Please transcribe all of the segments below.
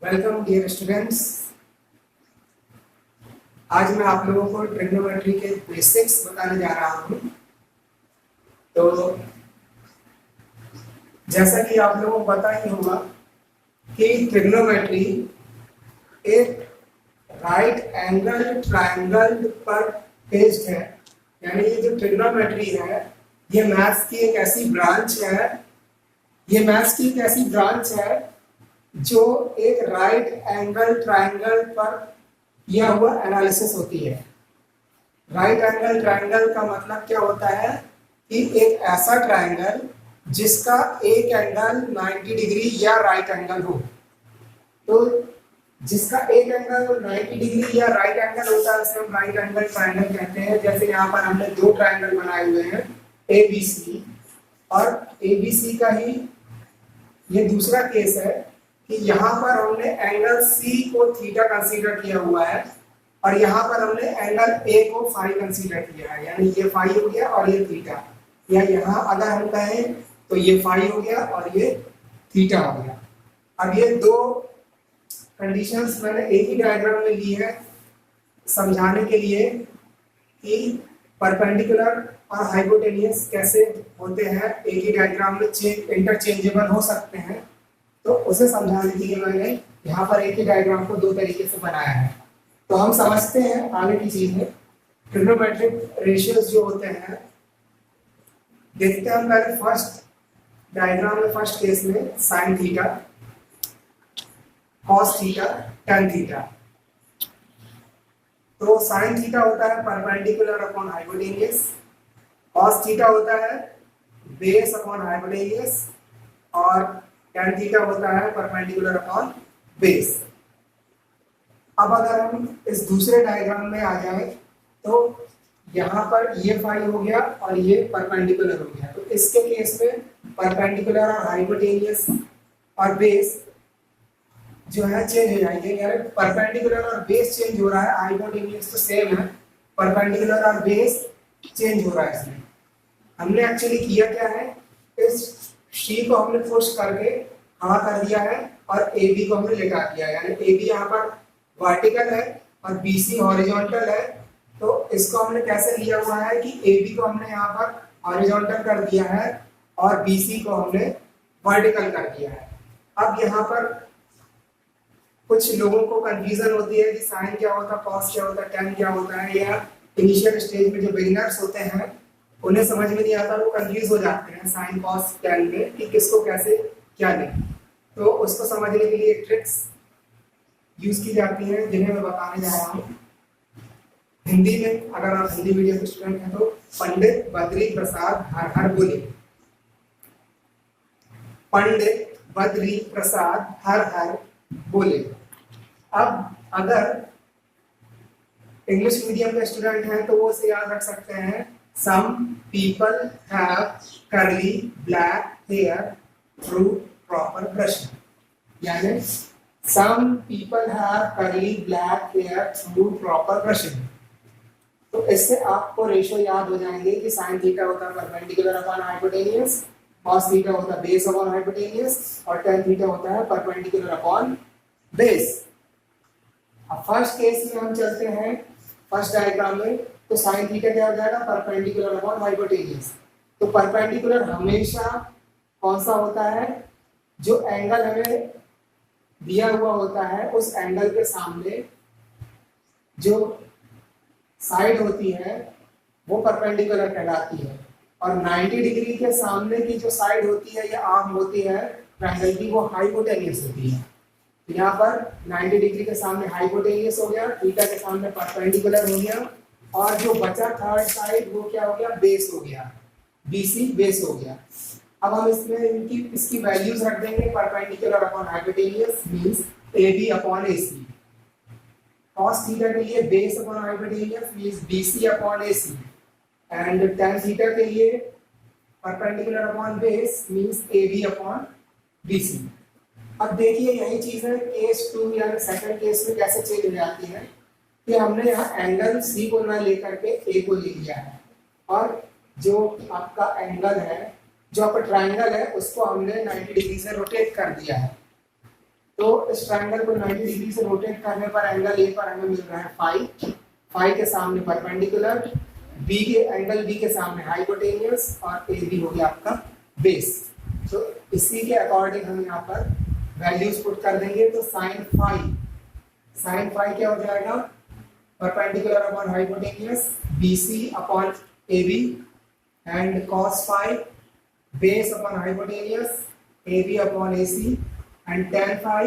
Welcome dear students. आज मैं आप लोगों को ट्रिग्नोमेट्री के बेसिक्स बताने जा रहा हूँ। तो जैसा कि आप लोगों को पता ही होगा कि ट्रिग्नोमेट्री एक राइट एंगल ट्रायंगल पर बेस्ड है। यानी ये जो ट्रिग्नोमेट्री है ये मैथ्स की एक ऐसी ब्रांच है जो एक राइट एंगल ट्रायंगल पर किया हुआ एनालिसिस होती है। राइट एंगल ट्रायंगल का मतलब क्या होता है कि एक ऐसा ट्रायंगल जिसका एक एंगल 90 डिग्री या राइट एंगल हो। तो जिसका एक एंगल 90 डिग्री या राइट एंगल होता है उसे हम राइट एंगल ट्रायंगल कहते हैं। जैसे यहाँ पर हमने दो ट्रायंगल बनाए हुए हैं ABC, और ABC का ही ये दूसरा केस है कि यहाँ पर हमने एंगल C को थीटा कंसीडर किया हुआ है और यहाँ पर हमने एंगल A को फाई कंसीडर किया है। यानी ये फाई हो गया और ये थीटा, या यहाँ अगर हम कहें तो ये फाई हो गया और ये थीटा हो गया। अब ये दो कंडीशंस मैंने एक ही डायग्राम में ली है समझाने के लिए कि परपेंडिकुलर और हाइपोटेनियस कैसे होते हैं, एक ही डायग्राम में इंटरचेंजेबल हो सकते हैं। तो उसे समझाने के लिए मैंने यहाँ पर एक ही डायग्राम को दो तरीके से बनाया है। तो हम समझते हैं आगे की चीज में ट्रिग्नोमेट्रिक रेशियोज जो होते हैं। देखते हैं हम पहले फर्स्ट डायग्राम में, फर्स्ट केस में sine theta, cos theta, tan theta. तो साइन थीटा होता है perpendicular upon hypotenuse, cos theta होता है बेस अपॉन हाइपोटेनियस, और टेन थीटा होता है परपेंडिकुलर अपॉन बेस। अब अगर हम इस दूसरे डायग्राम में आ जाए तो यहाँ पर ये फाई हो गया और ये परपेंडिकुलर हो गया। तो इसके केस में परपेंडिकुलर और हाइपोटेनियस और बेस जो है चेंज हो जाएंगे। यानी परपेंडिकुलर और बेस चेंज हो रहा है, हाइपोटेनियस तो सेम है, परपेंडिकुलर और बेस चेंज हो रहा है। इसमें हमने एक्चुअली किया क्या है, इस सी को हमने पुश करके खड़ा कर दिया है और ए बी को हमने लेकर दिया है। यानी ए बी यहाँ पर वर्टिकल है और बी सी हॉरिजॉन्टल है। तो इसको हमने कैसे लिया हुआ है कि ए बी को हमने यहाँ पर हॉरिजॉन्टल कर दिया है और बी सी को हमने वर्टिकल कर दिया है। अब यहाँ पर कुछ लोगों को कंफ्यूजन होती है कि साइन क्या होता है, कॉस क्या होता है, टेन क्या होता है, या इनिशियल स्टेज में जो बिगिनर्स होते हैं उन्हें समझ में नहीं आता, वो कंफ्यूज हो जाते हैं साइन कॉस टेन में कि किसको कैसे क्या लें। तो उसको समझने के लिए ट्रिक्स यूज की जाती हैं जिन्हें मैं बताने जा रहा हूँ। हिंदी में अगर आप हिंदी मीडियम स्टूडेंट हैं तो पंडित बद्री प्रसाद हर हर बोले, पंडित बद्री प्रसाद हर हर बोले। अब अगर इंग्लिश मीडियम के स्टूडेंट हैं तो वो उसे याद रख सकते हैं, some people have curly black hair through proper brushing। यानी some people have curly black hair through proper brushing। तो इससे आपको रेशियो याद हो जाएंगे कि साइन थीटा होता है perpendicular upon hypotenuse, cos theta होता है बेस अपॉन हाइपोटेनियस, और टेन थीटा होता है परपेंडिकुलर अपॉन बेस। अब फर्स्ट केस में हम चलते हैं, फर्स्ट डायग्राम में। तो साइन थीटा क्या हो जाएगा, परपेंडिकुलर अपॉन हाइपोटेनियस। तो परपेंडिकुलर हमेशा कौन सा होता है, जो एंगल हमें दिया हुआ होता है उस एंगल के सामने जो साइड होती है वो परपेंडिकुलर कहलाती है, और 90 डिग्री के सामने की जो साइड होती है या आर्म होती है ट्रायंगल की वो हाइपोटेनियस होती है। यहाँ पर 90 डिग्री के सामने हाइपोटेनियस हो गया, थीटा के सामने परपेंडिकुलर हो गया, और जो बचा थर्ड साइड वो क्या हो गया, बेस हो गया, BC बेस हो गया। अब हम इसमें इसकी वैल्यूज रख देंगे, perpendicular upon hypotenuse means AB upon AC, cos theta के लिए base upon hypotenuse means BC upon AC, and tan theta के लिए perpendicular upon base means AB upon BC। अब देखिए यही चीज है केस 2 यानी सेकंड केस में कैसे चेंज हो जाती है कि हमने यहाँ एंगल C को ना लेकर के A को ले लिया है, और जो आपका एंगल है, जो आपका ट्रायंगल है, उसको हमने 90 डिग्री से रोटेट कर दिया है। तो इस ट्रायंगल को 90 डिग्री से रोटेट करने पर एंगल ए पर हमें मिल रहा है फाई, फाई के सामने परपेंडिकुलर, बी के एंगल बी के सामने हाइपोटेनियस और ए बी हो गया आपका बेस। तो इसी के अकॉर्डिंग हम यहाँ पर वैल्यूज पुट कर देंगे। तो साइन फाई क्या हो जाएगा, perpendicular upon hypotenuse BC upon AB and cos phi base upon hypotenuse AB upon AC and tan phi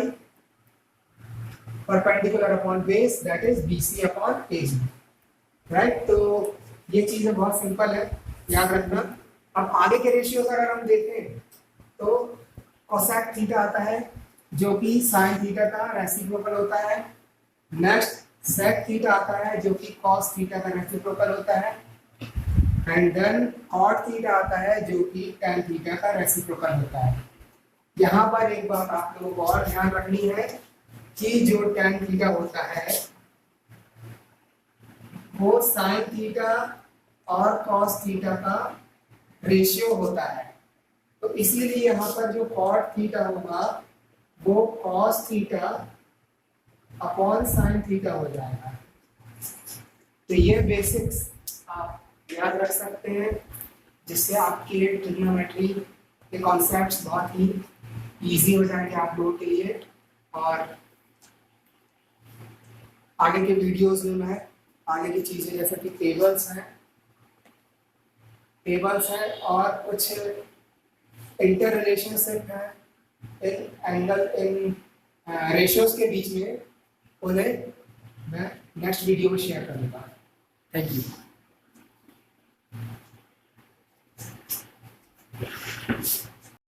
perpendicular upon base that is BC upon AC, right? तो ये चीजें बहुत सिंपल है, याद रखना। अब आगे के रेशियोज अगर हम देखें तो कोसेक थीटा आता है जो कि साइन थीटा का रेसिप्रोकल होता है। नेक्स्ट सेक थीटा आता है जो कि कॉस थीटा का रेसिप्रोकल होता है। एंड देन कॉट थीटा आता है जो कि tan थीटा का रेसिप्रोकल होता है। यहाँ पर एक बात आप लोगों को और ध्यान रखनी है कि जो tan थीटा होता है वो sin थीटा और cos थीटा का रेशियो होता है। तो इसीलिए यहाँ पर जो cot थीटा होगा वो cos theta upon sin theta हो जाएगा। तो ये बेसिक्स आप याद रख सकते हैं जिससे आपके लिए ट्रिग्नोमेट्री के कॉन्सेप्ट्स बहुत ही इजी हो जाएंगे आप लोगों के लिए। और आगे के वीडियोस में मैं आगे की चीजें जैसे कि टेबल्स हैं और कुछ इंटर रिलेशनशिप है इन एंगल इन रेशियोज के बीच में, उन्हें मैं नेक्स्ट वीडियो में शेयर करूँगा। Thank you.